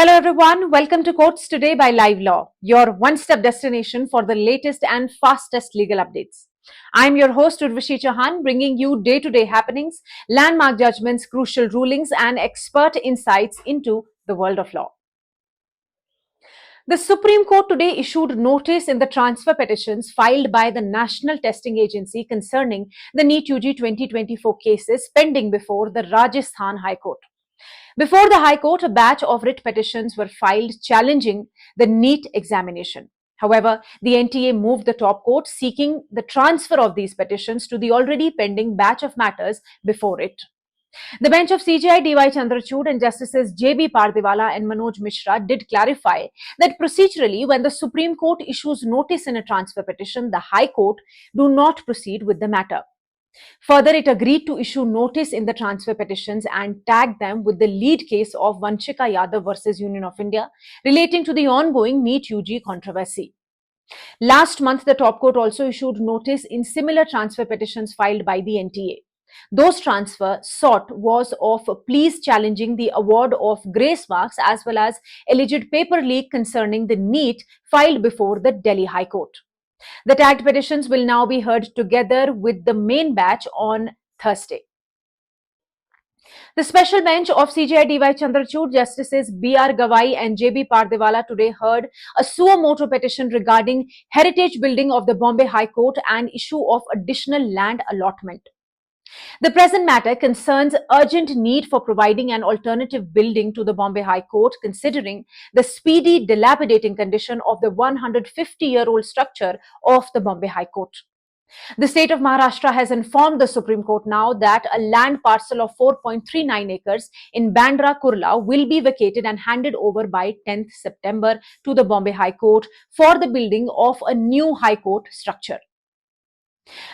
Hello everyone, welcome to Courts Today by Live Law, your one-step destination for the latest and fastest legal updates. I'm your host Urvashi Chauhan, bringing you day-to-day happenings, landmark judgments, crucial rulings and expert insights into the world of law. The Supreme Court today issued notice in the transfer petitions filed by the National Testing Agency concerning the NEET UG 2024 cases pending before the Rajasthan High Court. Before the High Court, a batch of writ petitions were filed challenging the NEET examination. However, the NTA moved the top court seeking the transfer of these petitions to the already pending batch of matters before it. The bench of CJI DY Chandrachud and Justices JB Pardiwala and Manoj Mishra did clarify that procedurally, when the Supreme Court issues notice in a transfer petition, the High Court do not proceed with the matter. Further, it agreed to issue notice in the transfer petitions and tag them with the lead case of Vanshika Yadav versus Union of India relating to the ongoing NEET UG controversy. Last month, the top court also issued notice in similar transfer petitions filed by the NTA. Those transfer sought was of pleas challenging the award of grace marks as well as alleged paper leak concerning the NEET filed before the Delhi High Court. The tagged petitions will now be heard together with the main batch on Thursday. The special bench of CJI DY Chandrachud, Justices B.R. Gawai and J.B. Pardiwala today heard a suo motu petition regarding heritage building of the Bombay High Court and issue of additional land allotment. The present matter concerns urgent need for providing an alternative building to the Bombay High Court, considering the speedy dilapidating condition of the 150-year-old structure of the Bombay High Court. The state of Maharashtra has informed the Supreme Court now that a land parcel of 4.39 acres in Bandra, Kurla will be vacated and handed over by 10th September to the Bombay High Court for the building of a new High Court structure.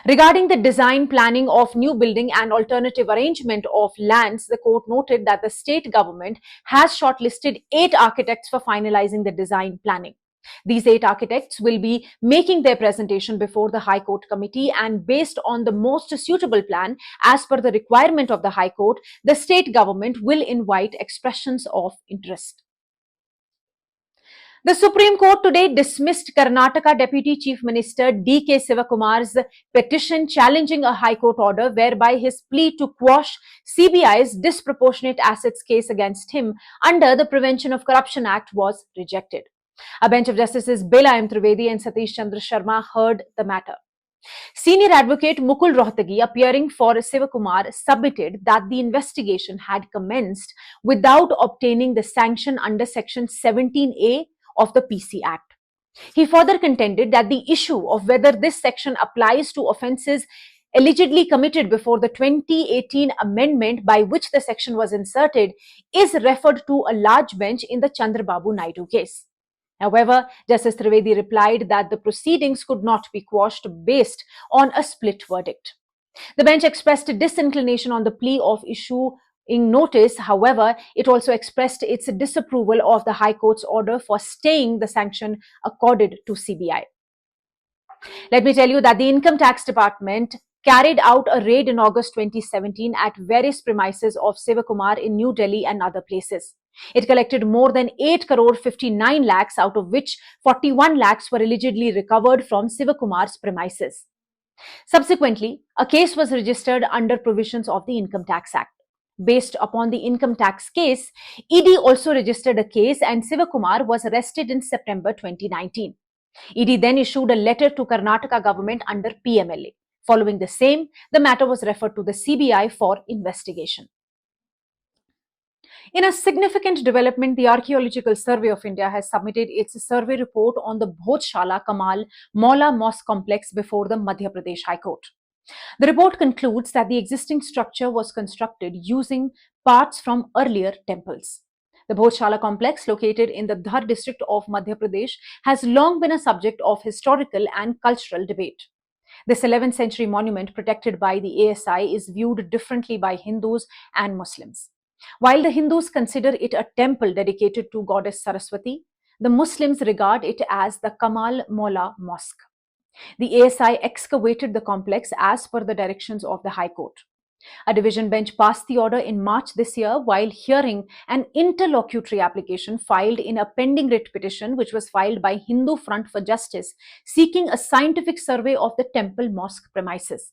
Regarding the design, planning of new building and alternative arrangement of lands, the court noted that the state government has shortlisted 8 architects for finalizing the design planning. These 8 architects will be making their presentation before the High Court committee, and based on the most suitable plan as per the requirement of the High Court, the state government will invite expressions of interest. The Supreme Court today dismissed Karnataka Deputy Chief Minister D.K. Sivakumar's petition challenging a High Court order whereby his plea to quash CBI's disproportionate assets case against him under the Prevention of Corruption Act was rejected. A bench of Justices Bela M. Trivedi and Satish Chandra Sharma heard the matter. Senior advocate Mukul Rohtagi, appearing for Sivakumar, submitted that the investigation had commenced without obtaining the sanction under Section 17A of the PC Act. He further contended that the issue of whether this section applies to offences allegedly committed before the 2018 amendment by which the section was inserted is referred to a large bench in the Chandrababu Naidu case. However, Justice Trivedi replied that the proceedings could not be quashed based on a split verdict. The bench expressed disinclination on the plea of issuing notice. However, it also expressed its disapproval of the High Court's order for staying the sanction accorded to CBI. Let me tell you that the Income Tax Department carried out a raid in August 2017 at various premises of Sivakumar in New Delhi and other places. It collected more than 8 crore 59 lakhs, out of which 41 lakhs were allegedly recovered from Sivakumar's premises. Subsequently, a case was registered under provisions of the Income Tax Act. Based upon the income tax case, ED also registered a case and Sivakumar was arrested in September 2019. ED then issued a letter to Karnataka government under PMLA. Following the same, the matter was referred to the CBI for investigation. In a significant development, the Archaeological Survey of India has submitted its survey report on the Bhojshala Kamal Maula Mosque complex before the Madhya Pradesh High Court. The report concludes that the existing structure was constructed using parts from earlier temples. The Bhojshala complex, located in the Dhar district of Madhya Pradesh, has long been a subject of historical and cultural debate. This 11th century monument, protected by the ASI, is viewed differently by Hindus and Muslims. While the Hindus consider it a temple dedicated to goddess Saraswati, the Muslims regard it as the Kamal Maula Mosque. The ASI excavated the complex as per the directions of the High Court. A division bench passed the order in March this year while hearing an interlocutory application filed in a pending writ petition which was filed by Hindu Front for Justice seeking a scientific survey of the temple mosque premises.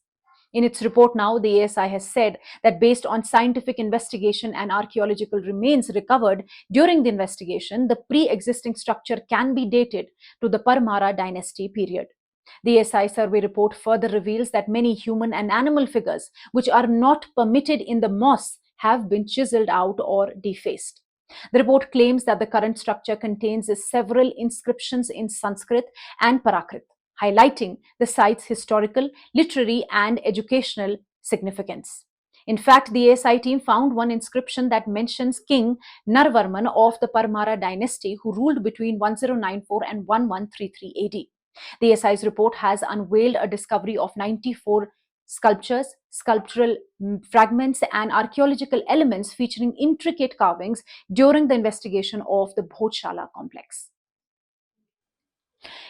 In its report now, the ASI has said that based on scientific investigation and archaeological remains recovered during the investigation, the pre-existing structure can be dated to the Parmara dynasty period. The ASI survey report further reveals that many human and animal figures which are not permitted in the mosque have been chiseled out or defaced. The report claims that the current structure contains several inscriptions in Sanskrit and Prakrit, highlighting the site's historical, literary, and educational significance. In fact, the ASI team found one inscription that mentions King Narvarman of the Parmara dynasty who ruled between 1094 and 1133 AD. The ASI's report has unveiled a discovery of 94 sculptures, sculptural fragments, and archaeological elements featuring intricate carvings during the investigation of the Bhotshala complex.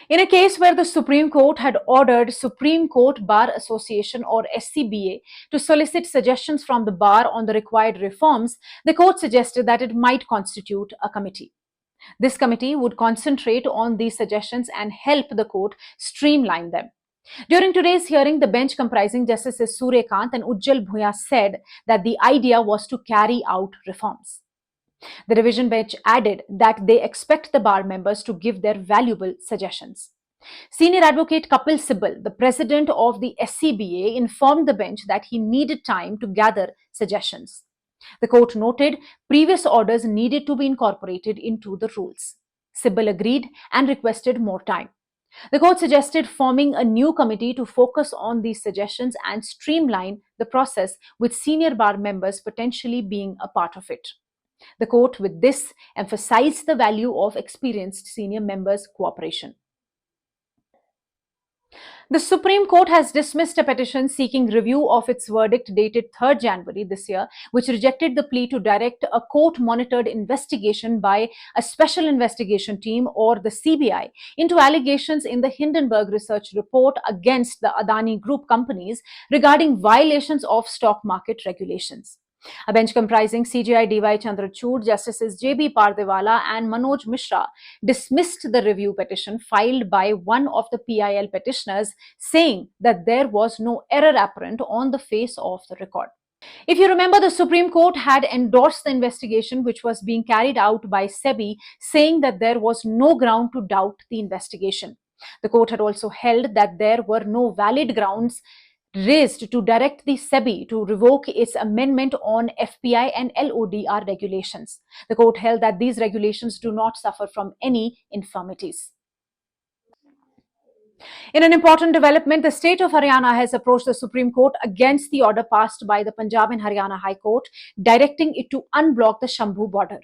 In a case where the Supreme Court had ordered Supreme Court Bar Association or SCBA to solicit suggestions from the bar on the required reforms, the court suggested that it might constitute a committee. This committee would concentrate on these suggestions and help the court streamline them. During today's hearing, the bench comprising Justices Suryakant and Ujjal Bhuya said that the idea was to carry out reforms. The division bench added that they expect the bar members to give their valuable suggestions. Senior advocate Kapil Sibal, the president of the SCBA, informed the bench that he needed time to gather suggestions. The court noted previous orders needed to be incorporated into the rules. Sibal agreed and requested more time. The court suggested forming a new committee to focus on these suggestions and streamline the process, with senior bar members potentially being a part of it. The court, with this, emphasized the value of experienced senior members' cooperation. The Supreme Court has dismissed a petition seeking review of its verdict dated 3rd January this year, which rejected the plea to direct a court-monitored investigation by a special investigation team or the CBI into allegations in the Hindenburg Research Report against the Adani Group companies regarding violations of stock market regulations. A bench comprising CJI DY Chandrachud, Justices J.B. Pardewala and Manoj Mishra dismissed the review petition filed by one of the PIL petitioners, saying that there was no error apparent on the face of the record. If you remember, the Supreme Court had endorsed the investigation which was being carried out by SEBI, saying that there was no ground to doubt the investigation. The court had also held that there were no valid grounds raised to direct the SEBI to revoke its amendment on FPI and LODR regulations. The court held that these regulations do not suffer from any infirmities. In an important development, the state of Haryana has approached the Supreme Court against the order passed by the Punjab and Haryana High Court, directing it to unblock the Shambhu border.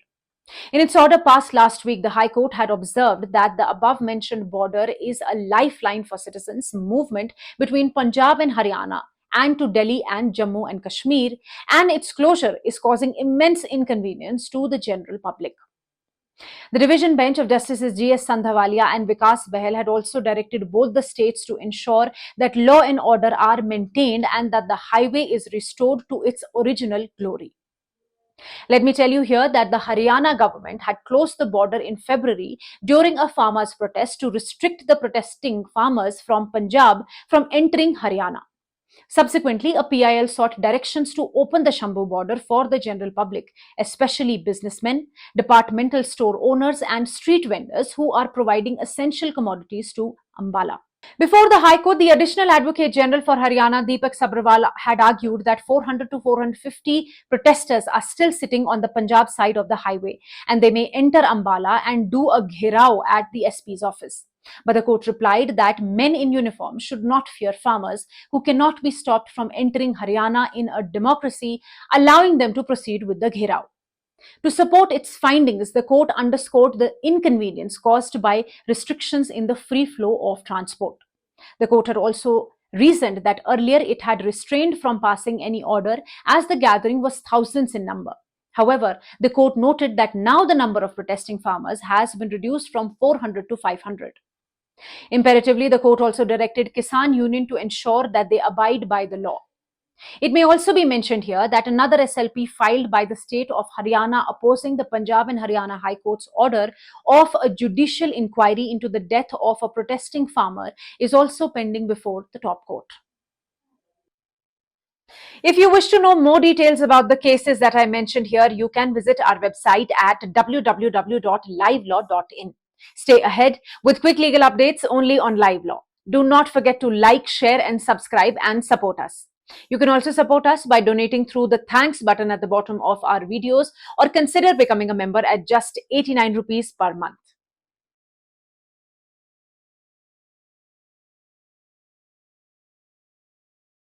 In its order passed last week, the High Court had observed that the above-mentioned border is a lifeline for citizens' movement between Punjab and Haryana and to Delhi and Jammu and Kashmir, and its closure is causing immense inconvenience to the general public. The division bench of Justices G.S. Sandhavalia and Vikas Bahel had also directed both the states to ensure that law and order are maintained and that the highway is restored to its original glory. Let me tell you here that the Haryana government had closed the border in February during a farmers' protest to restrict the protesting farmers from Punjab from entering Haryana. Subsequently, a PIL sought directions to open the Shambhu border for the general public, especially businessmen, departmental store owners, and street vendors who are providing essential commodities to Ambala. Before the High Court, the Additional Advocate General for Haryana, Deepak Sabharwal, had argued that 400 to 450 protesters are still sitting on the Punjab side of the highway and they may enter Ambala and do a gherao at the SP's office. But the court replied that men in uniform should not fear farmers who cannot be stopped from entering Haryana in a democracy, allowing them to proceed with the gherao. To support its findings, the court underscored the inconvenience caused by restrictions in the free flow of transport. The court had also reasoned that earlier it had restrained from passing any order as the gathering was thousands in number. However, the court noted that now the number of protesting farmers has been reduced from 400 to 500. Imperatively, the court also directed Kisan Union to ensure that they abide by the law. It may also be mentioned here that another SLP filed by the state of Haryana opposing the Punjab and Haryana High Court's order of a judicial inquiry into the death of a protesting farmer is also pending before the top court. If you wish to know more details about the cases that I mentioned here, you can visit our website at www.livelaw.in. Stay ahead with quick legal updates only on Live Law. Do not forget to like, share, and subscribe and support us. You can also support us by donating through the thanks button at the bottom of our videos or consider becoming a member at just 89 rupees per month.